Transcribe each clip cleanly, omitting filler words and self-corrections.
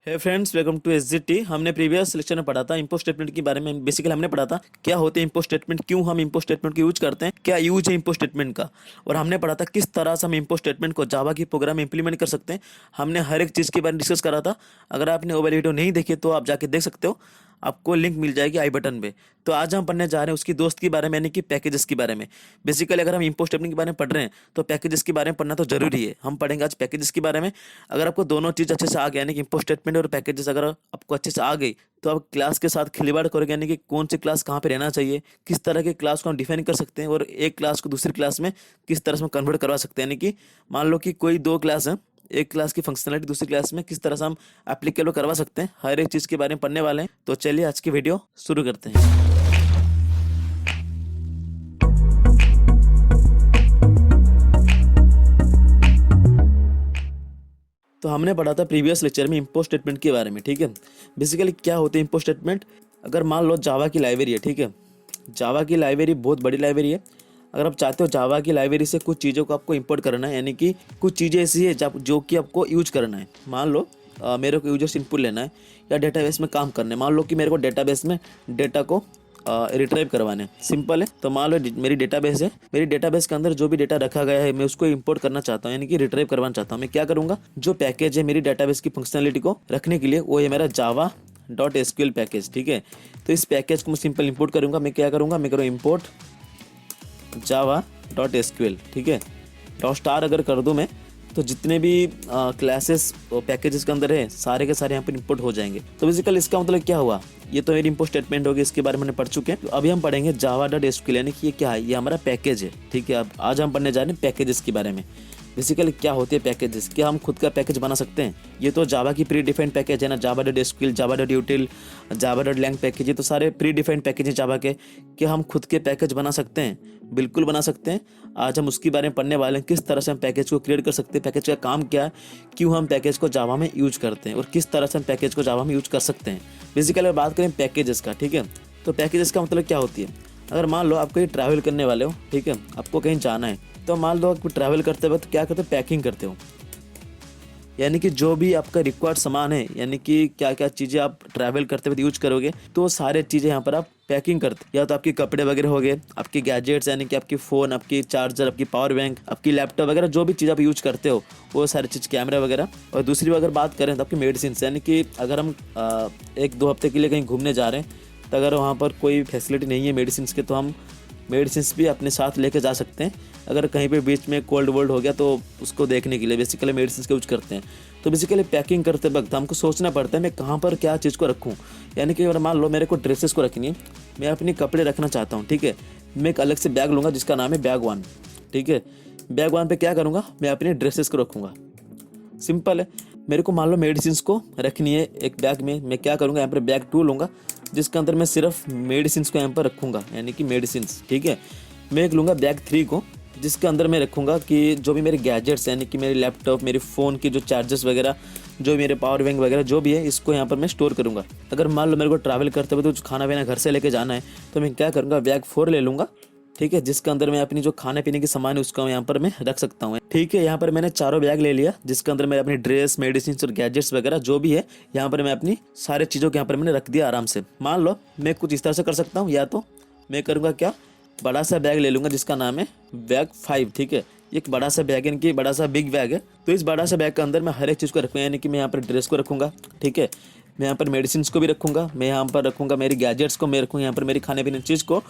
Hey friends, welcome to SGT. हमने previous lecture में पढ़ा था इंपोर्ट स्टेटमेंट के बारे में। बेसिकली हमने पढ़ा था क्या होते हैं इंपोर्ट स्टेटमेंट, क्यों हम इंपोर्ट स्टेटमेंट को यूज करते हैं, क्या यूज है इंपोर्ट स्टेटमेंट का, और हमने पढ़ा था किस तरह से हम इंपोर्ट स्टेटमेंट को जावा की प्रोग्राम में इंप्लीमेंट कर सकते हैं। हमने हर एक चीज़ के बारे में डिस्कस करा था। अगर आपने वो वाली वीडियो नहीं देखी तो आप जाके देख सकते हो, आपको लिंक मिल जाएगी आई बटन पे। तो आज हम पढ़ने जा रहे हैं उसकी दोस्त के बारे में, यानी कि पैकेजेस के बारे में। बेसिकली अगर हम इंपोर्ट स्टेटमेंट के बारे में पढ़ रहे हैं तो पैकेजेस के बारे में पढ़ना तो जरूरी है। हम पढ़ेंगे आज पैकेजेस के बारे में। अगर आपको दोनों चीज़ अच्छे से आ गया, यानी कि इंपोर्ट स्टेटमेंट और पैकेजेस अगर आपको अच्छे से आ गई, तो आप क्लास के साथ खिलवाड़ करोगे, यानी कि कौन सी क्लास कहाँ पे रहना चाहिए, किस तरह की क्लास को हम डिफाइन कर सकते हैं और एक क्लास को दूसरी क्लास में किस तरह से हम कन्वर्ट करवा सकते हैं। यानी कि मान लो कि कोई दो क्लास है, एक क्लास की फंक्शनलिटी दूसरी क्लास में किस तरह से हम एप्लीकेबल करवा सकते हैं, हर एक चीज़ के बारे में पढ़ने वाले हैं। तो चलिए आज की वीडियो शुरू करते हैं। तो हमने पढ़ा था प्रीवियस लेक्चर में इंपोर्ट स्टेटमेंट के बारे में, ठीक है। बेसिकली क्या होते हैं इंपोर्ट स्टेटमेंट। अगर मान लो जावा की लाइब्रेरी है, ठीक है। जावा की लाइब्रेरी बहुत बड़ी लाइब्रेरी है। अगर आप चाहते हो जावा की लाइब्रेरी से कुछ चीज़ों को आपको इंपोर्ट करना है, यानी कि कुछ चीज़ें ऐसी है जो कि आपको यूज करना है। मान लो मेरे को यूजर्स इनपुट लेना है या डेटाबेस में काम करना है। मान लो कि मेरे को डेटाबेस में डेटा को रिट्राइव करवाने, सिंपल है। तो मान लो मेरी डेटाबेस है, मेरी डेटाबेस के अंदर जो भी डेटा रखा गया है मैं उसको इंपोर्ट करना चाहता हूँ, यानी कि रिट्राइव करवाना चाहता हूँ। मैं क्या करूँगा, जो पैकेज है मेरी डेटाबेस की फंक्शनलिटी को रखने के लिए, वो है मेरा java.sql पैकेज, ठीक है। तो इस पैकेज को मैं सिंपल इंपोर्ट करूँगा। मैं क्या करूँगा, मैं करूँ इंपोर्ट java.sql, ठीक है। डॉट स्टार अगर कर दूँ मैं, तो जितने भी क्लासेस पैकेजेस के अंदर है सारे के सारे यहाँ पर इंपोर्ट हो जाएंगे। तो बेसिकली इसका मतलब क्या हुआ, ये तो मेरी इंपोर्ट स्टेटमेंट होगी, इसके बारे में हमने पढ़ चुके हैं। तो अभी हम पढ़ेंगे java.sql, यानी कि ये क्या है, ये हमारा पैकेज है, ठीक है। अब आज हम पढ़ने जा रहे हैं पैकेजेस के बारे में। बेसिकली क्या होते हैं पैकेजेस, क्या हम खुद का पैकेज बना सकते हैं। ये तो जावा की प्री डिफाइंड पैकेज है ना, java.sql, java.util, java.lang पैकेज, ये तो सारे प्री डिफाइंड पैकेज हैं जावा के। क्या हम खुद के पैकेज बना सकते हैं? बिल्कुल बना सकते हैं। आज हम उसके बारे में पढ़ने वाले हैं, किस तरह से हम पैकेज को क्रिएट कर सकते हैं, पैकेज का काम क्या है, क्यों हम पैकेज को जावा में यूज करते हैं और किस तरह से हम पैकेज को जावा में यूज कर सकते हैं। बेसिकली बात करें पैकेजेस का, ठीक है। तो पैकेजेस का मतलब क्या होती है, अगर मान लो आप कहीं ट्रैवल करने वाले हो, ठीक है, आपको कहीं जाना है, तो मान लो आप ट्रैवल करते वक्त क्या करते हो, पैकिंग करते हो। यानी कि जो भी आपका रिक्वायर्ड सामान है, यानी कि क्या क्या चीज़ें आप ट्रैवल करते वक्त यूज करोगे, तो सारे चीज़ें यहाँ पर आप पैकिंग करते। या तो आपके कपड़े वगैरह हो गए, आपके गैजेट्स यानी कि आपकी फ़ोन, आपकी चार्जर, आपकी पावर बैंक, आपकी लैपटॉप वगैरह, जो भी चीज़ आप यूज करते हो वो सारी चीज़, कैमरा वगैरह। और दूसरी अगर बात करें तो आपकी मेडिसिन, यानी कि अगर हम 1-2 हफ्ते के लिए कहीं घूमने जा रहे हैं, तो अगर वहाँ पर कोई फैसिलिटी नहीं है मेडिसिन के, तो हम मेडिसिन भी अपने साथ लेके जा सकते हैं। अगर कहीं पे बीच में कोल्ड वोल्ड हो गया तो उसको देखने के लिए बेसिकली मेडिसिन का यूज करते हैं। तो बेसिकली पैकिंग करते वक्त हमको सोचना पड़ता है मैं कहाँ पर क्या चीज़ को रखूँ। यानी कि अगर मान लो मेरे को ड्रेसेस को रखनी है, मैं अपने कपड़े रखना चाहता हूँ, ठीक है। मैं एक अलग से बैग लूँगा जिसका नाम है बैग 1, ठीक है। बैग 1 पे क्या करूँगा, मैं अपने ड्रेसेस को रखूँगा, सिंपल है। मेरे को मान लो मेडिसिन को रखनी है एक बैग में, मैं क्या करूँगा, यहाँ पर बैग 2 लूँगा जिसके अंदर मैं सिर्फ मेडिसिन को यहाँ पर रखूँगा, यानी कि मेडिसिन, ठीक है। मैं एक लूँगा बैग 3 को, जिसके अंदर मैं रखूँगा कि जो भी मेरे गैजेट्स, यानी कि मेरे लैपटॉप, मेरे फ़ोन की जो चार्जर्स वगैरह, जो मेरे पावर बैंक वगैरह जो भी है, इसको यहाँ पर मैं स्टोर करूँगा। अगर मान लो मेरे को ट्रैवल करते हुए तो खाना पीना घर से लेके जाना है, तो मैं क्या करूँगा, बैग 4 ले लूँगा, ठीक है, जिसके अंदर मैं अपनी जो खाने पीने की सामान है उसको यहाँ पर मैं रख सकता हूँ, ठीक है। यहाँ पर मैंने चारों बैग ले लिया, जिसके अंदर मैं अपनी ड्रेस, मेडिसिन और गैजेट्स वगैरह जो भी है, यहाँ पर मैं अपनी सारे चीज़ों को यहाँ पर मैंने रख दिया आराम से। मान लो मैं कुछ इस तरह से कर सकता हूँ, या तो मैं करूँगा क्या, बड़ा सा बैग ले लूँगा जिसका नाम है बैग 5, ठीक है। एक बड़ा सा बैग, यानी कि बड़ा सा बिग बैग है। तो इस बड़ा सा बैग के अंदर मैं हर एक चीज़ को रखूँगा, यानी कि मैं यहाँ पर ड्रेस को रखूँगा, ठीक है। मैं यहाँ पर मेडिसिन को भी रखूँगा, मैं यहाँ पर रखूँगा मेरी गैजेट्स को, मैं रखूँगा यहाँ पर मेरी खाने पीने चीज़ को,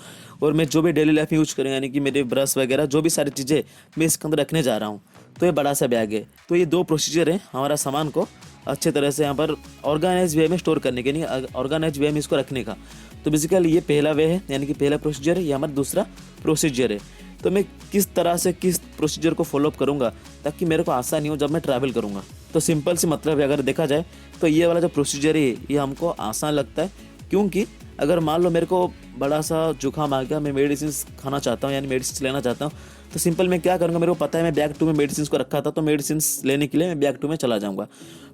और मैं जो भी डेली लाइफ में यूज करूँ, यानी कि मेरे ब्रश वगैरह जो भी सारी चीज़ें मैं इसके अंदर रखने जा रहा हूँ। तो ये बड़ा सा बैग है। तो ये 2 प्रोसीजर है हमारा सामान को अच्छे तरह से यहाँ पर ऑर्गेनाइज वे में स्टोर करने के, नहीं ऑर्गेनाइज वे में इसको रखने का। तो बेसिकली ये पहला वे है, यानी कि पहला प्रोसीजर है, ये हमारा दूसरा प्रोसीजर है। तो मैं किस तरह से किस प्रोसीजर को फॉलोअप करूँगा ताकि मेरे को आसानी हो जब मैं ट्रैवल करूँगा। तो सिंपल सी मतलब है, अगर देखा जाए तो ये वाला जो प्रोसीजर है ये हमको आसान लगता है, क्योंकि अगर मान लो मेरे को बड़ा सा जुकाम आ गया, मैं मेडिसिन खाना चाहता हूँ, यानी मेडिसिन लेना चाहता हूँ, तो सिंपल मैं क्या करूँगा, मेरे को पता है मैं बैग 2 में मेडिसिन को रखा था, तो मेडिसिन लेने के लिए मैं बैग 2 में चला जाऊँगा।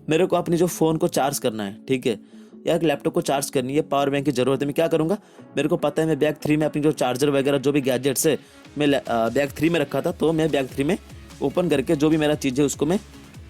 मेरे को अपनी जो फ़ोन को चार्ज करना है, ठीक है, या लैपटॉप को चार्ज करनी है, पावर बैंक की ज़रूरत है, मैं क्या करूँगा, मेरे को पता है मैं बैग 3 में अपनी जो चार्जर वगैरह जो भी गैजेट्स है मैं बैग 3 में रखा था, तो मैं बैग 3 में ओपन करके जो भी मेरा चीज़ है उसको मैं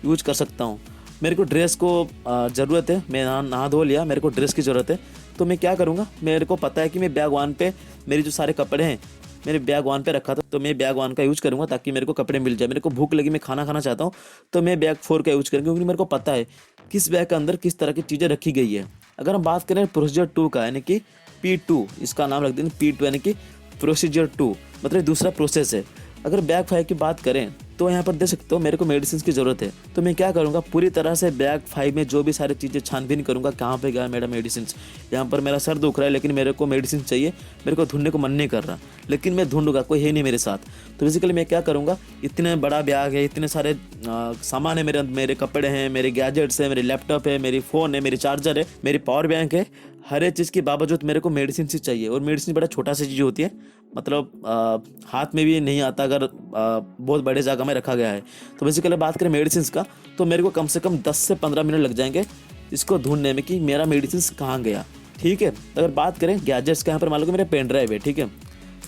यूज कर सकता हूँ। मेरे को ड्रेस को ज़रूरत है, मैं नहा धो लिया, मेरे को ड्रेस की ज़रूरत है, तो मैं क्या करूँगा, मेरे को पता है कि मैं बैग वन पे मेरे जो सारे कपड़े हैं मेरे बैग वन पे रखा था, तो मैं बैग वन का यूज करूँगा ताकि मेरे को कपड़े मिल जाए। मेरे को भूख लगी, मैं खाना खाना चाहता हूँ, तो मैं बैग फोर का यूज करूँगा, क्योंकि मेरे को पता है किस बैग के अंदर किस तरह की चीज़ें रखी गई है। अगर हम बात करें प्रोसीजर 2 का, यानी कि P2, इसका नाम रख देंगे P2, यानी कि प्रोसीजर 2, मतलब दूसरा प्रोसेस है। अगर बैग 5 की बात करें तो यहाँ पर देख सकते हो मेरे को मेडिसिन की ज़रूरत है, तो मैं क्या करूँगा, पूरी तरह से बैग 5 में जो भी सारी चीज़ें छानबीन करूँगा, कहाँ पे गया मेरा मेडिसिन। यहाँ पर मेरा सर दुख रहा है लेकिन मेरे को मेडिसिन चाहिए, मेरे को ढूंढने को मन नहीं कर रहा, लेकिन मैं ढूंढूंगा, कोई है नहीं मेरे साथ। तो बेसिकली मैं क्या करूँगा, इतने बड़ा बैग है, इतने सारे सामान है, मेरे कपड़े हैं, मेरे गैजेट्स हैं, मेरे लैपटॉप है, मेरी फ़ोन है, मेरी चार्जर है, मेरी पावर बैंक है, हर एक चीज़ के बावजूद मेरे को मेडिसिन ही चाहिए। और मेडिसिन बड़ा छोटा सी चीज़ होती है, मतलब हाथ में भी नहीं आता अगर बहुत बड़े जगह में रखा गया है। तो बेसिकली बात करें मेडिसिन का, तो मेरे को कम से कम 10 से 15 मिनट लग जाएंगे इसको ढूंढने में कि मेरा मेडिसिन कहाँ गया। ठीक है, अगर बात करें गैजेट्स का, यहाँ पर मान लो कि मेरा पेन ड्राइव है, ठीक है,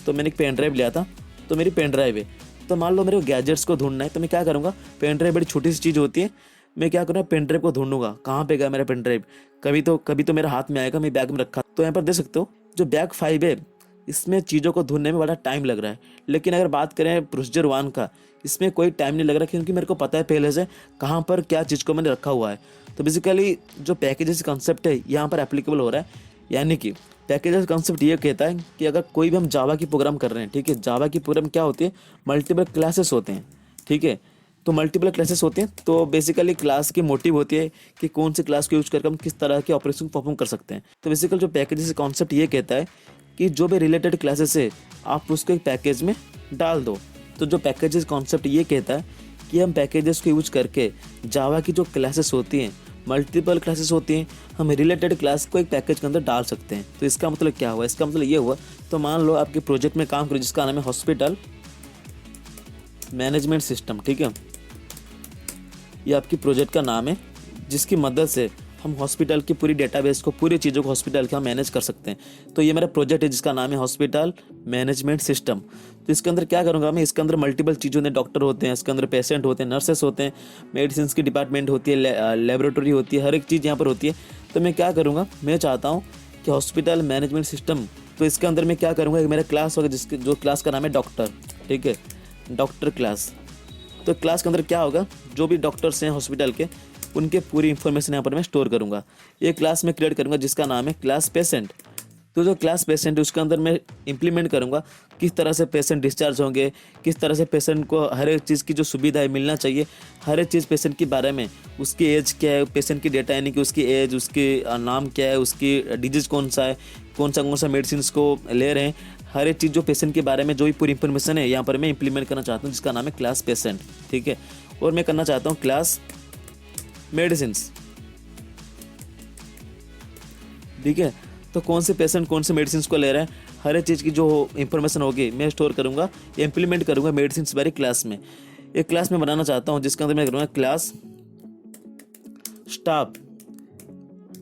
तो मैंने एक पेन ड्राइव लिया था, तो मेरी पेन ड्राइव है, तो मान लो मेरे को गैजेट्स को ढूंढना है, तो मैं क्या करूँगा, पेन ड्राइव बड़ी छोटी सी चीज़ होती है, मैं क्या करूँगा, पेन ड्राइव को ढूंढूंगा, कहाँ पे गया मेरा पेन ड्राइव, कभी तो मेरा हाथ में आएगा, मैं बैग में रखा। तो यहाँ पर देख सकते हो जो बैग 5 है, इसमें चीज़ों को ढूंढने में बड़ा टाइम लग रहा है। लेकिन अगर बात करें प्रोसीजर 1 का, इसमें कोई टाइम नहीं लग रहा, क्योंकि मेरे को पता है पहले से कहाँ पर क्या चीज़ को मैंने रखा हुआ है। तो बेसिकली जो पैकेजेस कॉन्सेप्ट है यहाँ पर एप्लीकेबल हो रहा है, यानी कि पैकेजेस कॉन्सेप्ट ये कहता है कि अगर कोई भी हम जावा की प्रोग्राम कर रहे हैं, ठीक है, जावा की प्रोग्राम क्या होती है, मल्टीपल क्लासेस होते हैं, ठीक है, तो मल्टीपल क्लासेस होते हैं, तो बेसिकली क्लास की मोटिव होती है कि कौन सी क्लास को यूज करके हम किस तरह के ऑपरेशन परफॉर्म कर सकते हैं। तो बेसिकली जो पैकेजेस कॉन्सेप्ट ये कहता है कि जो भी रिलेटेड क्लासेस है आप उसको एक पैकेज में डाल दो। तो जो पैकेजेस कॉन्सेप्ट ये कहता है कि हम पैकेजेस को यूज करके जावा की जो क्लासेस होती हैं, मल्टीपल क्लासेस होती हैं, हम रिलेटेड क्लास को एक पैकेज के अंदर डाल सकते हैं। तो इसका मतलब क्या हुआ, इसका मतलब ये हुआ, तो मान लो आपके प्रोजेक्ट में काम करो जिसका नाम है हॉस्पिटल मैनेजमेंट सिस्टम, ठीक है, ये आपकी प्रोजेक्ट का नाम है, जिसकी मदद से हम हॉस्पिटल की पूरी डेटाबेस को, पूरी चीज़ों को हॉस्पिटल के हम मैनेज कर सकते हैं। तो ये मेरा प्रोजेक्ट है जिसका नाम है हॉस्पिटल मैनेजमेंट सिस्टम। तो इसके अंदर क्या करूँगा मैं, इसके अंदर मल्टीपल चीज़ें होते हैं, डॉक्टर होते हैं, इसके अंदर पेशेंट होते हैं, नर्सेस होते हैं, मेडिसिन की डिपार्टमेंट होती है, लेबोरेटरी होती है, हर एक चीज़ यहाँ पर होती है। तो मैं क्या करूँगा, मैं चाहता हूँ कि हॉस्पिटल मैनेजमेंट सिस्टम, तो इसके अंदर मैं क्या करूँगा, मेरा क्लास होगा जिसके जो क्लास का नाम है डॉक्टर, ठीक है, डॉक्टर क्लास। तो क्लास के अंदर क्या होगा, जो भी डॉक्टर्स हैं हॉस्पिटल के, उनके पूरी इन्फॉर्मेशन यहाँ पर मैं स्टोर करूँगा। ये क्लास में क्रिएट करूँगा जिसका नाम है क्लास पेशेंट। तो जो क्लास पेशेंट है उसके अंदर मैं इंप्लीमेंट करूँगा किस तरह से पेशेंट डिस्चार्ज होंगे, किस तरह से पेशेंट को हर एक चीज़ की जो सुविधा है मिलना चाहिए, हर एक चीज़ पेशेंट के बारे में, उसकी एज क्या है, पेशेंट की डेटा यानी कि उसकी एज, उसकी नाम क्या है, उसकी डिजीज़ कौन सा है, कौन सा मेडिसिन को ले रहे हैं, हर एक चीज़ जो पेशेंट के बारे में जो भी पूरी इन्फॉर्मेशन है यहाँ पर मैं इंप्लीमेंट करना चाहता हूँ जिसका नाम है क्लास पेशेंट, ठीक है। और मैं करना चाहता हूँ क्लास मेडिसिन्स, ठीक है। तो कौन से पेशेंट कौन से मेडिसिन को ले रहे हैं, हर एक चीज़ की जो इंफॉर्मेशन होगी मैं स्टोर करूँगा, इंप्लीमेंट करूँगा मेडिसिन वाली क्लास में। एक क्लास में बनाना चाहता हूँ जिसके अंदर मैं करूँगा क्लास स्टाफ,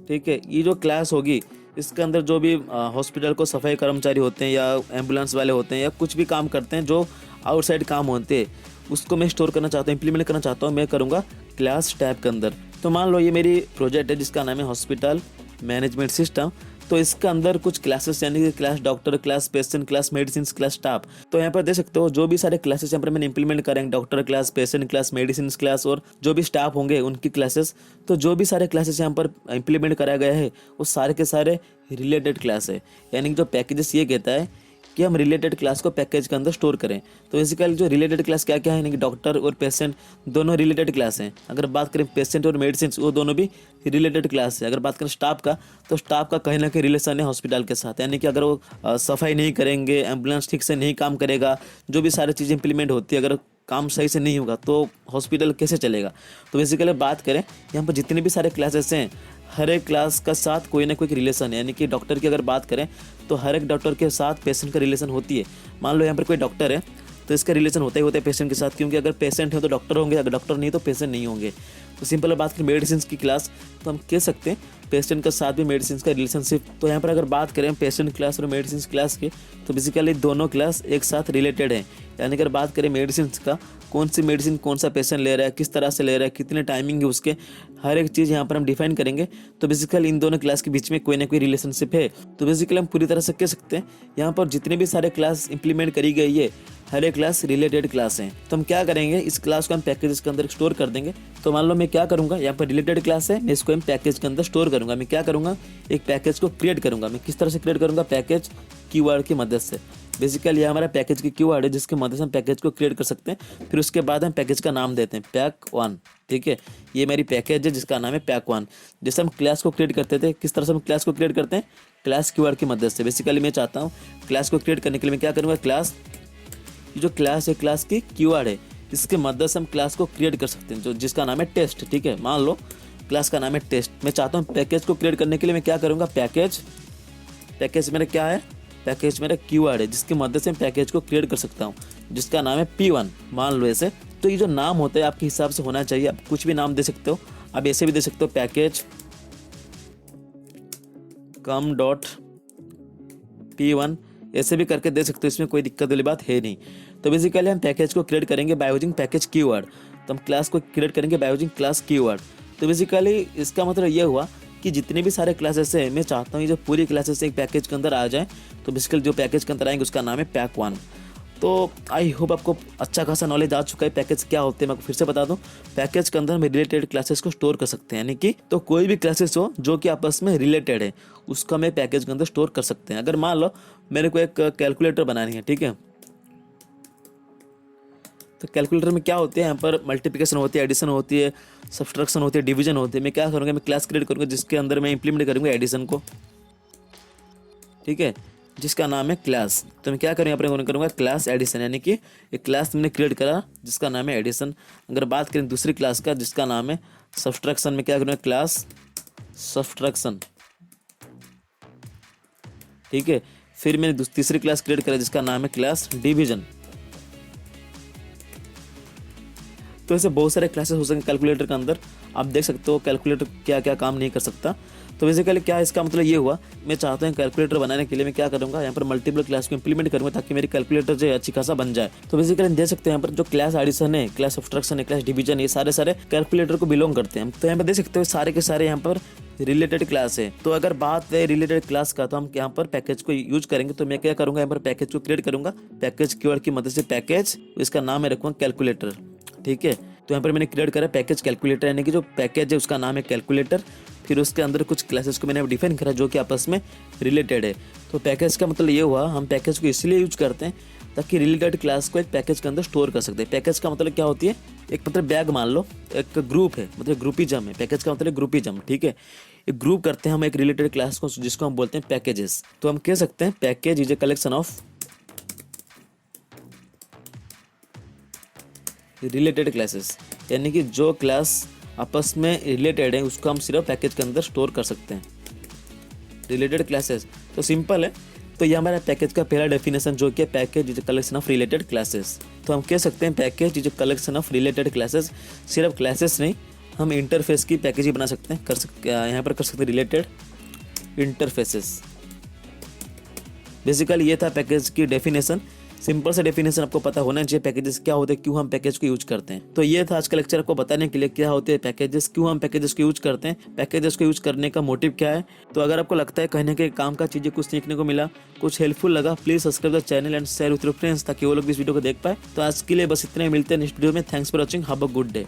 ठीक है। ये जो क्लास होगी इसके अंदर जो भी हॉस्पिटल को सफाई कर्मचारी होते हैं या एम्बुलेंस वाले होते हैं या कुछ भी काम करते हैं जो आउटसाइड काम होते हैं, उसको मैं स्टोर करना चाहता हूँ, इंप्लीमेंट करना चाहता हूँ, मैं करूँगा क्लास टैब के अंदर। तो मान लो ये मेरी प्रोजेक्ट है जिसका नाम है हॉस्पिटल मैनेजमेंट सिस्टम। तो इसके अंदर कुछ क्लासेस यानी कि class doctor, class patient, class medicine, class staff. तो यहाँ पर देख सकते हो जो भी सारे क्लासेस यहाँ पर मैंने इंप्लीमेंट करेंगे, doctor class, patient class, medicine class और जो भी स्टाफ होंगे उनकी क्लासेस। तो जो भी सारे क्लासेस यहाँ पर इंप्लीमेंट कराया गया है वो सारे के सारे रिलेटेड क्लास है, यानी कि जो पैकेजेस ये कहता है कि हम रिलेटेड क्लास को पैकेज के अंदर स्टोर करें। तो बेसिकली जो रिलेटेड क्लास क्या क्या है, यानी कि डॉक्टर और पेशेंट दोनों रिलेटेड क्लास हैं। अगर बात करें पेशेंट और मेडिसिन, वो दोनों भी रिलेटेड क्लास है। अगर बात करें स्टाफ का, तो स्टाफ का कहीं ना कहीं रिलेशन है हॉस्पिटल के साथ, यानी कि अगर वो सफाई नहीं करेंगे, एम्बुलेंस ठीक से नहीं काम करेगा, जो भी सारी चीज़ इंप्लीमेंट होती है, अगर काम सही से नहीं होगा तो हॉस्पिटल कैसे चलेगा। तो बेसिकली बात करें यहाँ पर जितने भी सारे क्लासेस हैं, हर एक क्लास का साथ कोई ना कोई रिलेशन है। यानी कि डॉक्टर की अगर बात करें तो हर एक डॉक्टर के साथ पेशेंट का रिलेशन होती है। मान लो यहाँ पर कोई डॉक्टर है तो इसका रिलेशन होता ही होता है पेशेंट के साथ, क्योंकि अगर पेशेंट है तो डॉक्टर होंगे, अगर डॉक्टर नहीं तो पेशेंट नहीं होंगे। तो सिंपल बात करें मेडिसिन की क्लास, तो हम कह सकते हैं पेशेंट के साथ भी मेडिसिन का रिलेशनशिप। तो यहाँ पर अगर बात करें पेशेंट क्लास और मेडिसिन क्लास की, तो बेसिकली दोनों क्लास एक साथ रिलेटेड हैं। यानी अगर बात करें मेडिसिन का, कौन सी मेडिसिन कौन सा पेशेंट ले रहा है, किस तरह से ले रहा है, कितने टाइमिंग है उसके, हर एक चीज़ यहाँ पर हम डिफाइन करेंगे। तो बेसिकली इन दोनों क्लास के बीच में कोई ना कोई रिलेशनशिप है। तो बेसिकली हम पूरी तरह से कह सकते हैं यहाँ पर जितने भी सारे क्लास इंप्लीमेंट करी गई है, हर एक क्लास रिलेटेड क्लास हैं। तो हम क्या करेंगे, इस क्लास को हम पैकेज के अंदर स्टोर कर देंगे। तो मान लो मैं क्या करूँगा, यहाँ पर रिलेटेड क्लास है, मैं इसको हम पैकेज के अंदर स्टोर करूँगा। मैं क्या करूँगा, एक पैकेज को क्रिएट करूँगा। मैं किस तरह से क्रिएट करूँगा, पैकेज कीवर्ड की मदद से। बेसिकली ये हमारा पैकेज की कीवर्ड है जिसकी मदद से हम पैकेज को क्रिएट कर सकते हैं। फिर उसके बाद हम पैकेज का नाम देते हैं पैक 1। ठीक है, ये मेरी पैकेज है जिसका नाम है पैक 1। जैसे हम क्लास को क्रिएट करते थे, किस तरह से हम क्लास को क्रिएट करते हैं, क्लास कीवर्ड की मदद से। बेसिकली मैं चाहता हूँ क्लास को क्रिएट करने के लिए मैं क्या करूँगा, क्लास, जो क्लास है क्लास की कीवर्ड है, इसके मदद से हम क्लास को क्रिएट कर सकते हैं, जो जिसका नाम है टेस्ट। ठीक है, मान लो क्लास का नाम है टेस्ट। मैं चाहता हूँ पैकेज को क्रिएट करने के लिए मैं क्या करूँगा, पैकेज मेरा क्या है, पैकेज मेरा कीवर्ड है जिसकी मदद से मैं पैकेज को क्रिएट कर सकता हूँ, जिसका नाम है P1 मान लो ऐसे। तो ये जो नाम होता है आपके हिसाब से होना चाहिए, आप कुछ भी नाम दे सकते हो, आप ऐसे भी दे सकते हो पैकेज कम डॉट P1, ऐसे भी करके दे सकते हो, इसमें कोई दिक्कत वाली बात है नहीं। तो बेसिकली हम पैकेज को क्रिएट करेंगे बाय यूजिंग पैकेज कीवर्ड। तो हम क्लास को क्रिएट करेंगे बाय यूजिंग क्लास कीवर्ड। तो बेसिकली इसका मतलब ये हुआ कि जितने भी सारे क्लासेस हैं, मैं चाहता हूँ ये जो पूरी क्लासेस एक पैकेज के अंदर आ जाए। तो बेसिकली जो पैकेज के अंदर आएंगे उसका नाम है पैक 1। तो आई होप आपको अच्छा खासा नॉलेज आ चुका है पैकेज क्या होते हैं। मैं आपको फिर से बता दूं, पैकेज के अंदर हम रिलेटेड क्लासेस को स्टोर कर सकते हैं। यानी कि तो कोई भी क्लासेस हो जो कि आपस में रिलेटेड है, उसका मैं पैकेज के अंदर स्टोर कर सकते हैं। अगर मान लो मेरे को एक कैलकुलेटर बनानी है, ठीक है, तो कैलकुलेटर में क्या होते हैं, यहाँ पर मल्टीप्लिकेशन होती है, एडिशन होती है, सब्सट्रैक्शन होती है, डिवीजन होती है। मैं क्या करूँगा, मैं क्लास क्रिएट करूँगा जिसके अंदर मैं इंप्लीमेंट करूँगा एडिशन को। ठीक है, जिसका नाम है क्लास। तो मैं क्या करूँ, यहाँ पर करूँगा क्लास एडिशन, यानी कि एक क्लास मैंने क्रिएट करा जिसका नाम है एडिशन। अगर बात करें दूसरी क्लास का जिसका नाम है सब्सट्रैक्शन, में क्या करूँगा, क्लास सब्सट्रैक्शन। ठीक है, फिर मैंने तीसरी क्लास क्रिएट करा जिसका नाम है क्लास डिवीजन। तो ऐसे बहुत सारे क्लासेस हो सकते हैं कैलकुलेटर के अंदर। आप देख सकते हो कैलकुलेटर क्या क्या काम नहीं कर सकता। तो बेसिकली क्या इसका मतलब ये हुआ, मैं चाहता हूँ कैलकुलेटर बनाने के लिए मैं क्या करूँगा, यहाँ पर मल्टीपल क्लास को इंप्लीमेंट करूँगा ताकि मेरी कैलकुलेटर जो है अच्छी खासा बन जाए। तो बेसिकली देख सकते हैं यहाँ पर जो क्लास एडिशन है, क्लास सब्सट्रैक्शन है, क्लास डिवीजन, ये सारे कैलकुलेटर को बिलोंग करते हैं। तो यहाँ पर देख सकते हो सारे के सारे यहाँ पर रिलेटेड क्लास है। तो अगर बात है रिलेटेड क्लास का, तो हम यहाँ पर पैकेज को यूज करेंगे। तो मैं क्या करूँगा, यहाँ पर पैकेज को क्रिएट करूँगा पैकेज कीवर्ड की मदद से, पैकेज, इसका नाम है रखूँगा कैलकुलेटर। ठीक है, तो यहाँ पर मैंने क्रिएट करा पैकेज कैलकुलेटर, यानी कि जो पैकेज है उसका नाम है कैलकुलेटर। फिर उसके अंदर कुछ क्लासेस को मैंने डिफाइन करा जो कि आपस में रिलेटेड है। तो पैकेज का मतलब ये हुआ, हम पैकेज को इसलिए यूज करते हैं ताकि रिलेटेड क्लास को एक पैकेज के अंदर स्टोर कर सकते हैं। पैकेज का मतलब क्या होती है, एक मतलब बैग मान लो, एक ग्रुप है, मतलब ग्रुपिज्म है। पैकेज का मतलब ग्रुपिज्म। ठीक है, एक ग्रुप करते हैं हम एक रिलेटेड क्लास को जिसको हम बोलते हैं पैकेजेस। तो हम कह सकते हैं package is a collection of related classes, यानी कि जो क्लास आपस में रिलेटेड है उसको हम सिर्फ पैकेज के अंदर स्टोर कर सकते हैं, रिलेटेड क्लासेस। तो सिंपल है। तो ये हमारा पैकेज का पहला डेफिनेशन जो कि package is a collection of related classes. तो हम कह सकते हैं package is a collection of related classes. सिर्फ क्लासेस नहीं, हम इंटरफेस की पैकेज ही बना सकते हैं, यहाँ पर कर सकते हैं रिलेटेड इंटरफेसेस। बेसिकली ये था पैकेज की डेफिनेशन। सिंपल सा डेफिनेशन आपको पता होना चाहिए पैकेजेस क्या होते हैं, क्यों हम पैकेज को यूज करते हैं। तो ये था आज का लेक्चर आपको बताने के लिए क्या होते हैं पैकेजेस, क्यों हम पैकेजेस को यूज करते हैं, पैकेजेस को यूज करने का मोटिव क्या है। तो अगर आपको लगता है कहीं ना कहीं काम का चीजें कुछ सीखने को मिला, कुछ हेल्पफुल लगा, please subscribe the channel and share with your friends ताकि वो लोग भी इस वीडियो को देख पाए। तो आज के लिए बस इतने, मिलते हैं नेक्स्ट वीडियो में। Thanks for watching, have a good day.